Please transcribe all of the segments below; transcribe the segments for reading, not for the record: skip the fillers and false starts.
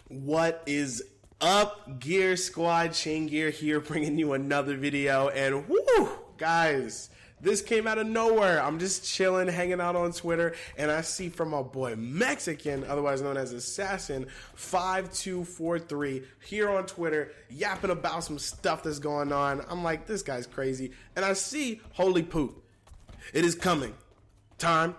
What is up, Gear Squad? Shane Gear here, bringing you another video. And whoo, guys, this came out of nowhere. I'm just chilling, hanging out on Twitter, and I see from my boy Mexican, otherwise known as Assassin 5243, here on Twitter, yapping about some stuff that's going on. I'm like, this guy's crazy. And I see, holy poop, it is coming. Time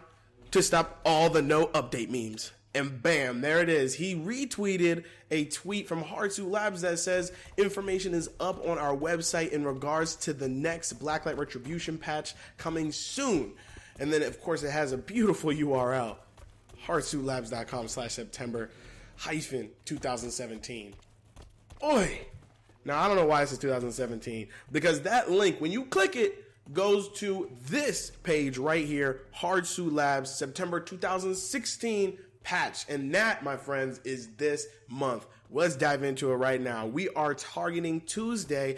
to stop all the no update memes. And bam, there it is. He retweeted a tweet from Hardsuit Labs that says information is up on our website in regards to the next Blacklight Retribution patch coming soon. And then, of course, it has a beautiful URL, hardsuitlabs.com/September-2017. Oi! Now, I don't know why it says 2017, because that link, when you click it, goes to this page right here, Hardsuit Labs, September 2016 patch, and that, my friends, is this month. Let's dive into it right now. We are targeting Tuesday,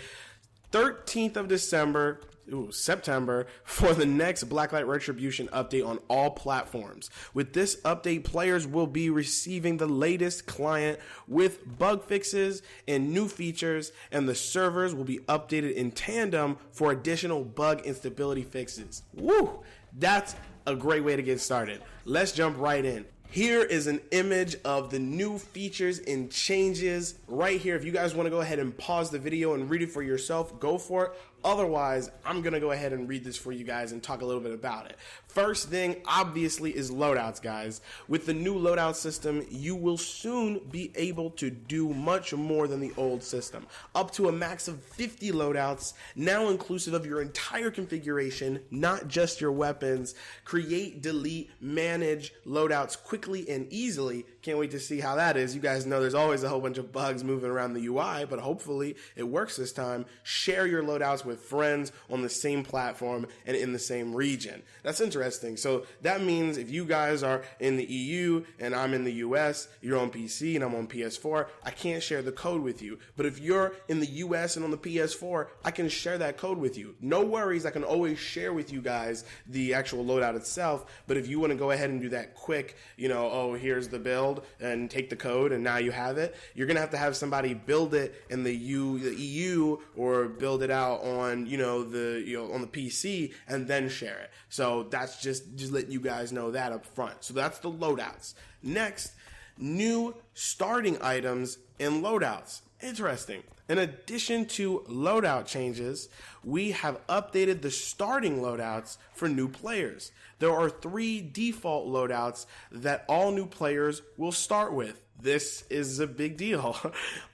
13th of December, September, for the next Blacklight Retribution update on all platforms. With this update, players will be receiving the latest client with bug fixes and new features, and the servers will be updated in tandem for additional bug and stability fixes. Woo! That's a great way to get started. Let's jump right in. Here is an image of the new features and changes right here. If you guys want to go ahead and pause the video and read it for yourself, go for it. Otherwise, I'm going to go ahead and read this for you guys and talk a little bit about it. First thing, obviously, is loadouts, guys. With the new loadout system, you will soon be able to do much more than the old system. Up to a max of 50 loadouts, now inclusive of your entire configuration, not just your weapons. Create, delete, manage loadouts quickly and easily. Can't wait to see how that is. You guys know there's always a whole bunch of bugs moving around the UI, but hopefully it works this time. Share your loadouts with friends on the same platform and in the same region. That's interesting. So that means if you guys are in the EU and I'm in the US, you're on PC and I'm on PS4, I can't share the code with you. But if you're in the US and on the PS4, I can share that code with you. No worries, I can always share with you guys the actual loadout itself. But if you want to go ahead and do that quick, you know, oh, here's the build and take the code and now you have it, you're going to have somebody build it in the EU or build it out on on the PC and then share it. So that's just letting you guys know that up front. So that's the loadouts. Next, new starting items in loadouts. Interesting. In addition to loadout changes, we have updated the starting loadouts for new players. There are 3 default loadouts that all new players will start with. This is a big deal.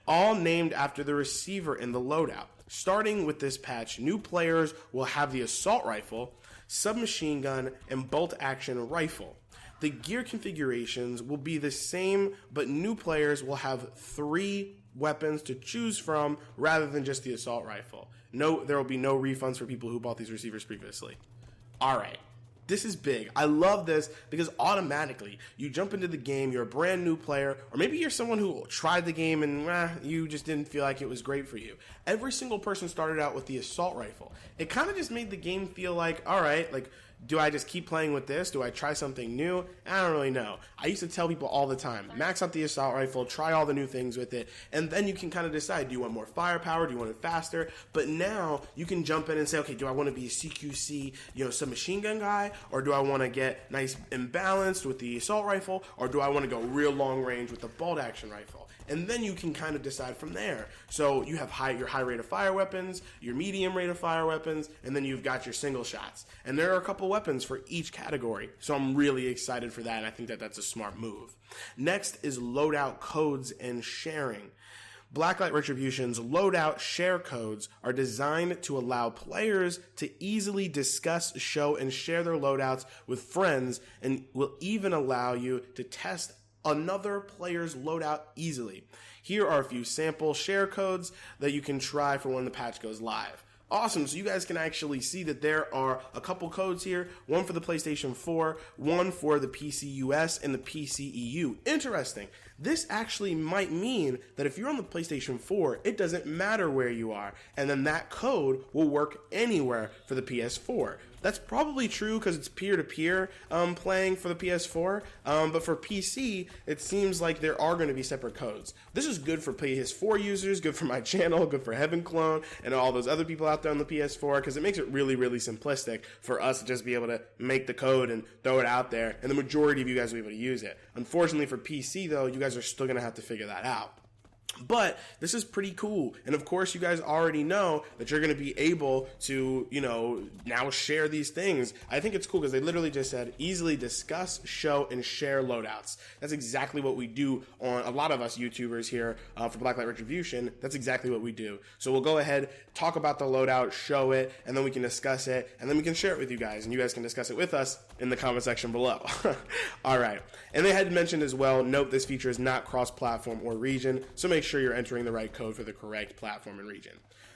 All named after the receiver in the loadout. Starting with this patch, new players will have the assault rifle, submachine gun, and bolt action rifle. The gear configurations will be the same, but new players will have 3 weapons to choose from rather than just the assault rifle. No, there will be no refunds for people who bought these receivers previously. All right. This is big. I love this because automatically you jump into the game, you're a brand new player, or maybe you're someone who tried the game and you just didn't feel like it was great for you. Every single person started out with the assault rifle. It kind of just made the game feel like, all right, like, do I just keep playing with this? Do I try something new? I don't really know. I used to tell people all the time, max out the assault rifle, try all the new things with it, and then you can kind of decide, do you want more firepower? Do you want it faster? But now you can jump in and say, okay, do I want to be a CQC, submachine gun guy? Or do I want to get nice and balanced with the assault rifle? Or do I want to go real long range with the bolt action rifle? And then you can kind of decide from there. So you have your high rate of fire weapons, your medium rate of fire weapons, and then you've got your single shots. And there are a couple weapons for each category. So I'm really excited for that, and I think that that's a smart move. Next is loadout codes and sharing. Blacklight Retribution's loadout share codes are designed to allow players to easily discuss, show, and share their loadouts with friends, and will even allow you to test another player's loadout easily. Here are a few sample share codes that you can try for when the patch goes live. Awesome. So you guys can actually see that there are a couple codes here, one for the PlayStation 4, one for the PC US, and the PC EU. Interesting. This actually might mean that if you're on the PlayStation 4, it doesn't matter where you are, and then that code will work anywhere for the PS4. That's probably true because it's peer-to-peer playing for the PS4, but for PC, it seems like there are going to be separate codes. This is good for PS4 users, good for my channel, good for Heaven Clone, and all those other people out there on the PS4, because it makes it really, really simplistic for us to just be able to make the code and throw it out there, and the majority of you guys will be able to use it. Unfortunately for PC, though, you guys are still going to have to figure that out. But this is pretty cool. And of course, you guys already know that you're going to be able to, now share these things. I think it's cool because they literally just said easily discuss, show, and share loadouts. That's exactly what we do on a lot of us YouTubers here for Blacklight Retribution. That's exactly what we do. So we'll go ahead, talk about the loadout, show it, and then we can discuss it, and then we can share it with you guys, and you guys can discuss it with us in the comment section below. All right. And they had mentioned as well, note this feature is not cross-platform or region, so make sure you're entering the right code for the correct platform and region.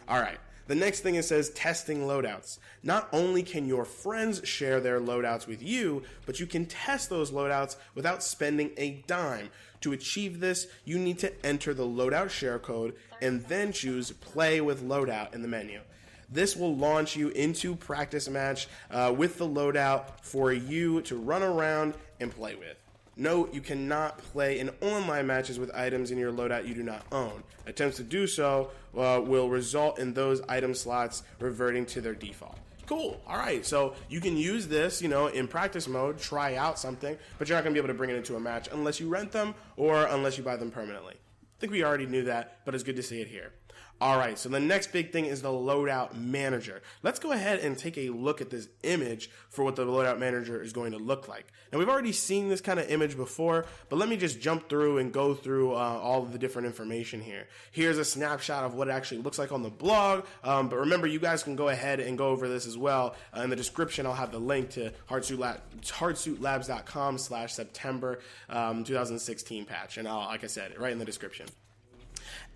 All right. The next thing it says testing loadouts. Not only can your friends share their loadouts with you, but you can test those loadouts without spending a dime. To achieve this, you need to enter the loadout share code and then choose play with loadout in the menu. This will launch you into practice match with the loadout for you to run around and play with. Note, you cannot play in online matches with items in your loadout you do not own. Attempts to do so will result in those item slots reverting to their default. Cool. All right. So you can use this, in practice mode, try out something, but you're not going to be able to bring it into a match unless you rent them or unless you buy them permanently. I think we already knew that, but it's good to see it here. All right, so the next big thing is the Loadout Manager. Let's go ahead and take a look at this image for what the Loadout Manager is going to look like. Now, we've already seen this kind of image before, but let me just jump through and go through all of the different information here. Here's a snapshot of what it actually looks like on the blog, but remember, you guys can go ahead and go over this as well. In the description, I'll have the link to hardsuitlabs.com/September 2016 patch, and like I said, right in the description.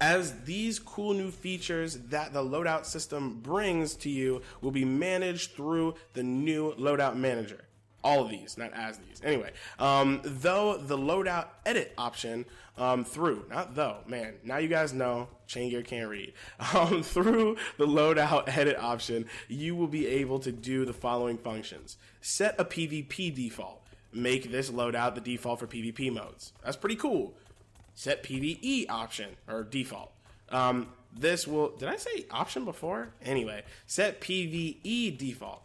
As these cool new features that the loadout system brings to you will be managed through the new Loadout Manager. All of these, not as these. Anyway, though the loadout edit option now you guys know, Chain Gear can't read. Through the loadout edit option, you will be able to do the following functions. Set a PvP default. Make this loadout the default for PvP modes. That's pretty cool. Set PvE option or default. This will, did I say option before? Anyway, set PvE default.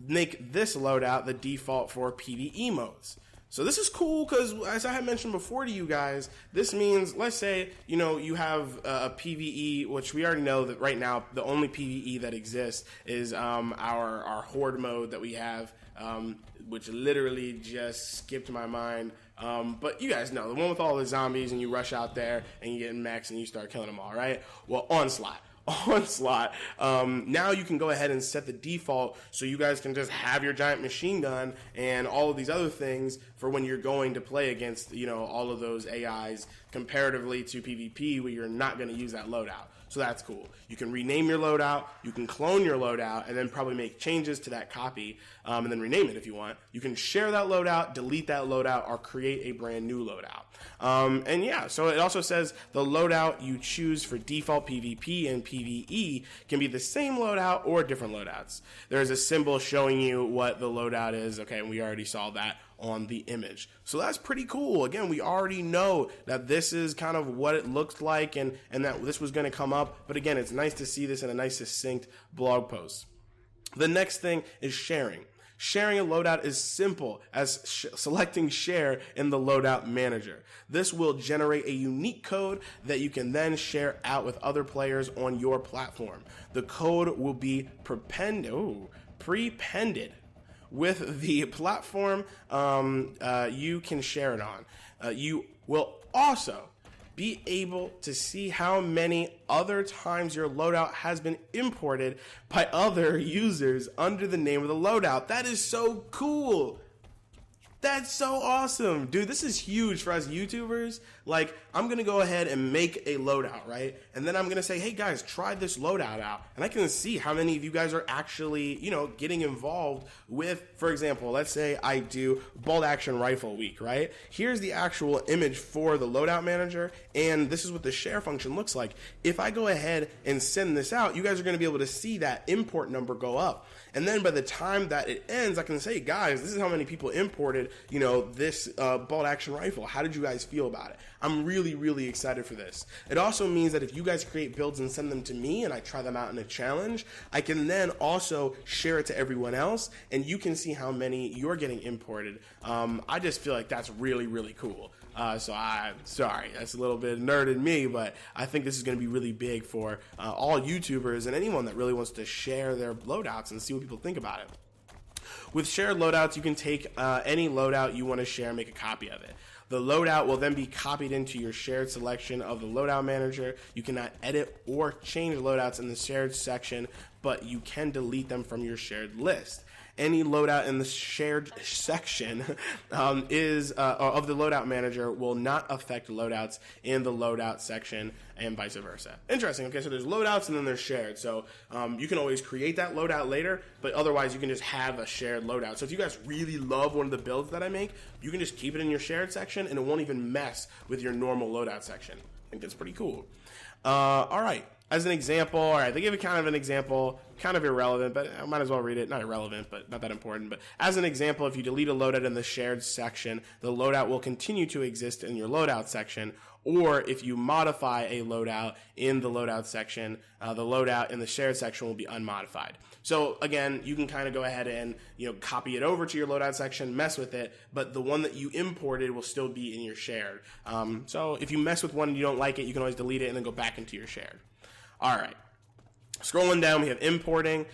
Make this loadout the default for PvE modes. So this is cool because, as I had mentioned before to you guys, this means, let's say, you have a PvE, which we already know that right now the only PvE that exists is our Horde mode that we have, which literally just skipped my mind. But you guys know, the one with all the zombies and you rush out there and you get mechs and you start killing them all, right? Well, Onslaught. Now you can go ahead and set the default so you guys can just have your giant machine gun and all of these other things for when you're going to play against, all of those AIs comparatively to PvP where you're not going to use that loadout. So that's cool. You can rename your loadout, you can clone your loadout, and then probably make changes to that copy, and then rename it if you want. You can share that loadout, delete that loadout, or create a brand new loadout. So it also says the loadout you choose for default PvP and PvE can be the same loadout or different loadouts. There's a symbol showing you what the loadout is. Okay, and we already saw that on the image. So that's pretty cool. Again, we already know that this is kind of what it looks like and that this was going to come up. But again, it's nice to see this in a nice succinct blog post. The next thing is sharing. Sharing a loadout is simple as selecting share in the Loadout Manager. This will generate a unique code that you can then share out with other players on your platform. The code will be prepended with the platform you can share it on. You will also be able to see how many other times your loadout has been imported by other users under the name of the loadout. That is so cool. That's so awesome. Dude, this is huge for us YouTubers. Like, I'm going to go ahead and make a loadout, right? And then I'm going to say, hey guys, try this loadout out. And I can see how many of you guys are actually, you know, getting involved with, for example, let's say I do bolt action rifle week, right? Here's the actual image for the Loadout Manager, and this is what the share function looks like. If I go ahead and send this out, you guys are going to be able to see that import number go up. And then by the time that it ends, I can say, guys, this is how many people imported, you know, this bolt action rifle. How did you guys feel about it? I'm really, really excited for this. It also means that if you guys create builds and send them to me and I try them out in a challenge, I can then also share it to everyone else, and you can see how many you're getting imported. I just feel like that's really, really cool. So I'm sorry, that's a little bit nerd in me, but I think this is going to be really big for all YouTubers and anyone that really wants to share their loadouts and see what people think about it. With shared loadouts, you can take any loadout you want to share and make a copy of it. The loadout will then be copied into your shared selection of the Loadout Manager. You cannot edit or change loadouts in the shared section, but you can delete them from your shared list. Any loadout in the shared section of the Loadout Manager will not affect loadouts in the loadout section, and vice versa. Interesting. Okay, so there's loadouts and then there's shared. So you can always create that loadout later, but otherwise you can just have a shared loadout. So if you guys really love one of the builds that I make, you can just keep it in your shared section and it won't even mess with your normal loadout section. I think that's pretty cool. All right. As an example, all right, they give it kind of an example, kind of irrelevant, but I might as well read it. Not irrelevant, but not that important. But as an example, if you delete a loadout in the shared section, the loadout will continue to exist in your loadout section. Or if you modify a loadout in the loadout section, the loadout in the shared section will be unmodified. So again, you can kind of go ahead and, you know, copy it over to your loadout section, mess with it, but the one that you imported will still be in your shared. So if you mess with one and you don't like it, you can always delete it and then go back into your shared. All right, scrolling down, we have importing.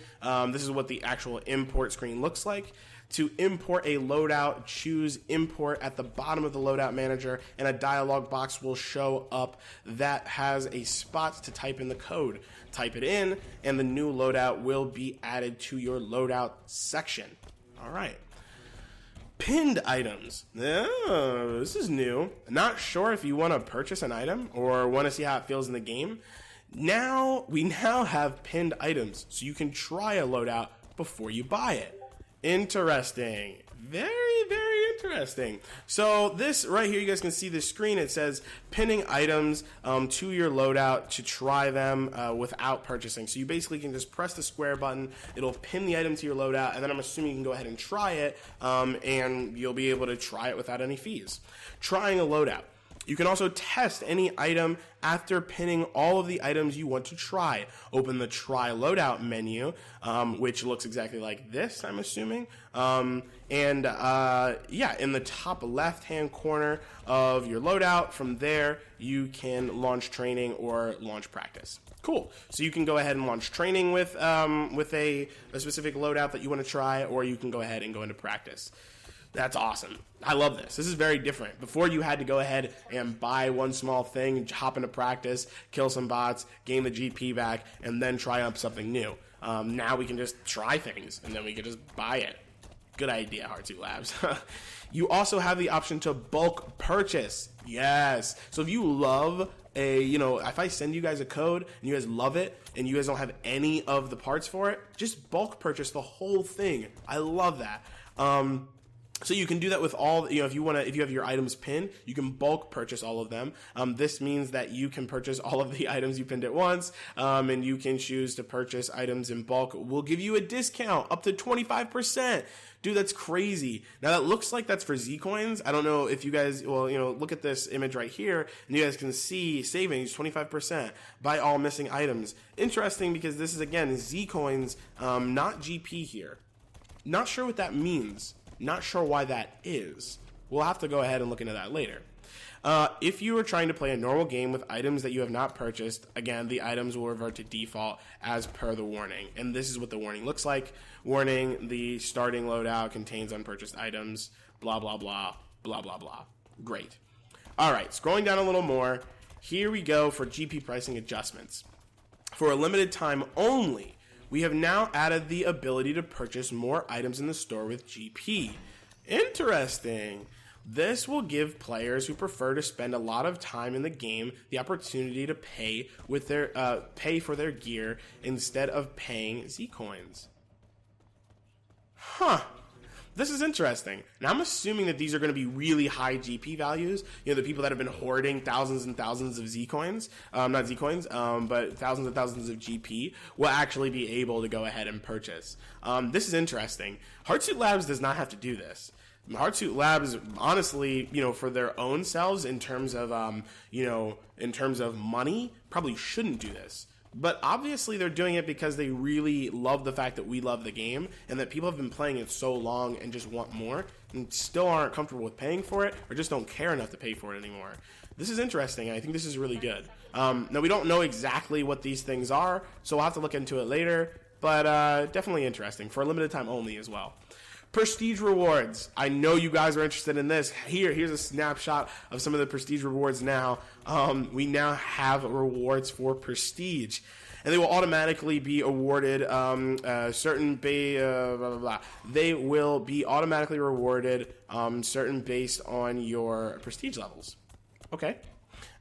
This is what the actual import screen looks like. To import a loadout, choose import at the bottom of the Loadout Manager, and a dialog box will show up that has a spot to type in the code. Type it in, and the new loadout will be added to your loadout section. All right. Pinned items. Oh, this is new. Not sure if you want to purchase an item or want to see how it feels in the game. We now have pinned items, so you can try a loadout before you buy it. Interesting. Very, very interesting. So this right here, you guys can see the screen. It says pinning items to your loadout to try them without purchasing. So you basically can just press the square button. It'll pin the item to your loadout, and then I'm assuming you can go ahead and try it, and you'll be able to try it without any fees. Trying a loadout. You can also test any item after pinning all of the items you want to try. Open the Try Loadout menu, which looks exactly like this, I'm assuming. Yeah, in the top left-hand corner of your loadout, from there, you can launch training or launch practice. Cool. So you can go ahead and launch training with a specific loadout that you want to try, or you can go ahead and go into practice. That's awesome. I love this. This is very different. Before, you had to go ahead and buy one small thing, hop into practice, kill some bots, gain the GP back, and then try up something new. Now we can just try things, and then we can just buy it. Good idea, Heart2 Labs. You also have the option to bulk purchase. Yes. So if you love if I send you guys a code and you guys love it and you guys don't have any of the parts for it, just bulk purchase the whole thing. I love that. So you can do that with all, if you have your items pinned, you can bulk purchase all of them. This means that you can purchase all of the items you pinned at once, and you can choose to purchase items in bulk. We'll give you a discount up to 25%. Dude, that's crazy. Now that looks like that's for Z coins. I don't know if you guys, look at this image right here, and you guys can see savings 25%. Buy all missing items. Interesting, because this is, again, Z coins, not GP here. Not sure what that means. Not sure why that is. We'll have to go ahead and look into that later. If you are trying to play a normal game with items that you have not purchased, again, the items will revert to default as per the warning. And this is what the warning looks like. Warning, the starting loadout contains unpurchased items, blah, blah, blah, blah, blah, blah. Great. All right, scrolling down a little more. Here we go for GP pricing adjustments. For a limited time only, we have now added the ability to purchase more items in the store with GP. Interesting. This will give players who prefer to spend a lot of time in the game the opportunity to pay with their pay for their gear instead of paying Z coins. Huh. This is interesting. Now I'm assuming that these are going to be really high GP values. You know, the people that have been hoarding thousands and thousands of Z coins, not Z coins, but thousands and thousands of GP will actually be able to go ahead and purchase. This is interesting. Hardsuit Labs does not have to do this. Hardsuit Labs, honestly, you know, for their own selves, in terms of, you know, in terms of money, probably shouldn't do this. But obviously they're doing it because they really love the fact that we love the game and that people have been playing it so long and just want more and still aren't comfortable with paying for it or just don't care enough to pay for it anymore. This is interesting. I think this is really good. Now, we don't know exactly what these things are, so we'll have to look into it later, but definitely interesting for a limited time only as well. Prestige rewards. I know you guys are interested in this. Here's a snapshot of some of the prestige rewards now. We now have rewards for prestige, and they will automatically be awarded certain blah, blah, blah. They will be automatically rewarded certain based on your prestige levels. Okay.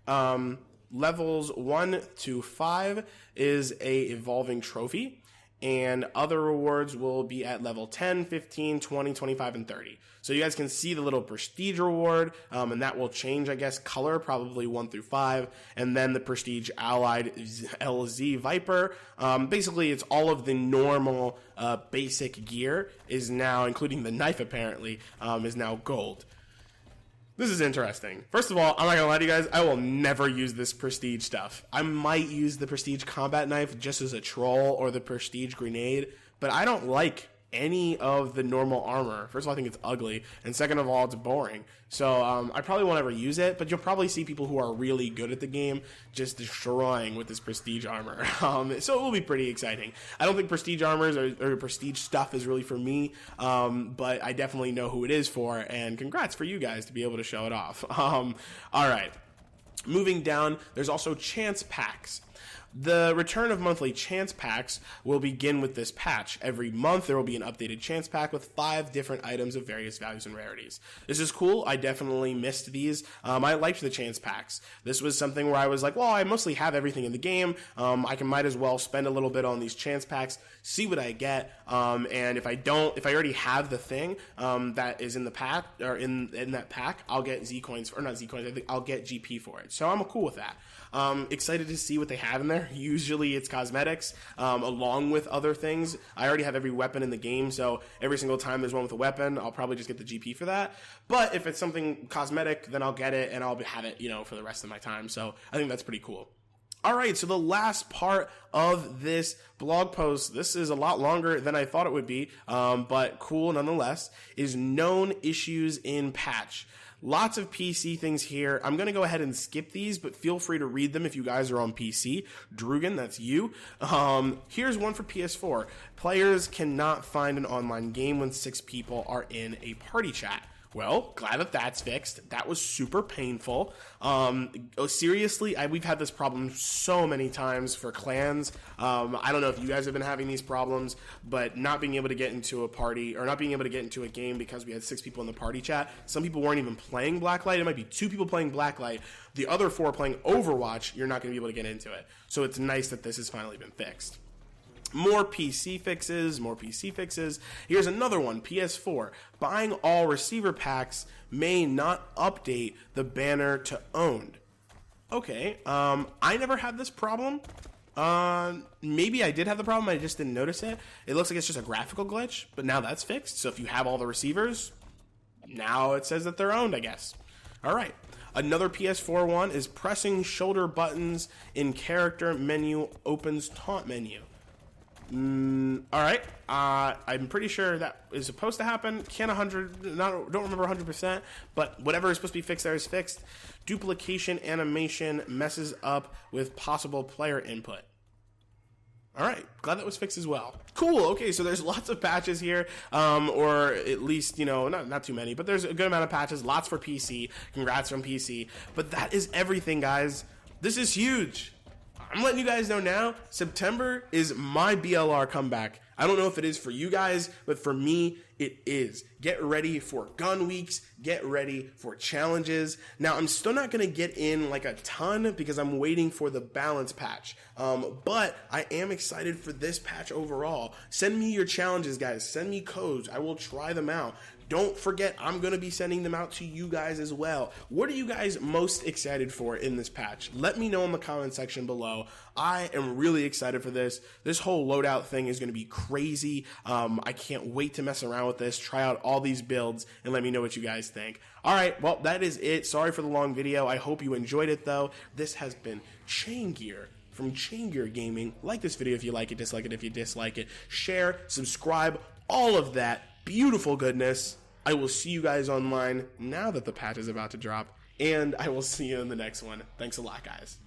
Levels 1 to 5 is a evolving trophy. And other rewards will be at level 10, 15, 20, 25, and 30. So you guys can see the little prestige reward, and that will change, I guess, color, probably 1 through 5. And then the prestige allied LZ Viper. Basically, it's all of the normal basic gear is now, including the knife apparently, is now gold. This is interesting. First of all, I'm not gonna lie to you guys, I will never use this prestige stuff. I might use the prestige combat knife just as a troll or the prestige grenade, but I don't like any of the normal armor. First of all, I think it's ugly, and second of all, it's boring. So I probably won't ever use it, but you'll probably see people who are really good at the game just destroying with this prestige armor. So it will be pretty exciting. I don't think prestige armors or prestige stuff is really for me, but I definitely know who it is for, and congrats for you guys to be able to show it off. All right. Moving down, there's also chance packs. The return of monthly chance packs will begin with this patch. Every month there will be an updated chance pack with 5 different items of various values and rarities. This is cool. I definitely missed these. I liked the chance packs. This was something where I was like, well, I mostly have everything in the game. I might as well spend a little bit on these chance packs, see what I get. And if I already have the thing that is in the pack or in that pack, I'll get Z coins, or not Z coins. I think I'll get GP for it. So I'm cool with that. Excited to see what they have in there. Usually it's cosmetics, along with other things. I already have every weapon in the game, so every single time there's one with a weapon, I'll probably just get the GP for that. But if it's something cosmetic, then I'll get it and I'll have it, you know, for the rest of my time. So I think that's pretty cool. All right, so the last part of this blog post, this is a lot longer than I thought it would be, but cool nonetheless, is known issues in patch. Lots of PC things here. I'm going to go ahead and skip these, but feel free to read them if you guys are on PC. Drugan, that's you. Here's one for PS4. Players cannot find an online game when 6 people are in a party chat. Well, glad that that's fixed. That was super painful. Seriously, we've had this problem so many times for clans. I don't know if you guys have been having these problems, but not being able to get into a party or not being able to get into a game because we had 6 people in the party chat. Some people weren't even playing Blacklight. It might be 2 people playing Blacklight. The other 4 playing Overwatch. You're not going to be able to get into it. So it's nice that this has finally been fixed. More PC fixes, more PC fixes. Here's another one, PS4. Buying all receiver packs may not update the banner to owned. Okay, I never had this problem. Maybe I did have the problem, I just didn't notice it. It looks like it's just a graphical glitch, but now that's fixed. So if you have all the receivers, now it says that they're owned, I guess. All right. Another PS4 one is pressing shoulder buttons in character menu opens taunt menu. All right. I'm pretty sure that is supposed to happen. Don't remember 100%, but whatever is supposed to be fixed there is fixed. Duplication animation messes up with possible player input. All right, glad that was fixed as well. Cool. Okay, so there's lots of patches here, or at least, you know, not too many, but there's a good amount of patches. Lots for PC. Congrats from PC. But that is everything, guys. This is huge. I'm letting you guys know now, September is my BLR comeback. I don't know if it is for you guys, but for me, it is. Get ready for gun weeks, get ready for challenges. Now, I'm still not going to get in like a ton because I'm waiting for the balance patch, but I am excited for this patch overall. Send me your challenges, guys. Send me codes. I will try them out. Don't forget, I'm going to be sending them out to you guys as well. What are you guys most excited for in this patch? Let me know in the comment section below. I am really excited for this. This whole loadout thing is going to be crazy. I can't wait to mess around with this, try out all these builds, and let me know what you guys think. All right, well, that is it. Sorry for the long video. I hope you enjoyed it, though. This has been Chain Gear from Chain Gear Gaming. Like this video if you like it, dislike it if you dislike it. Share, subscribe, all of that beautiful goodness. I will see you guys online now that the patch is about to drop, and I will see you in the next one. Thanks a lot, guys.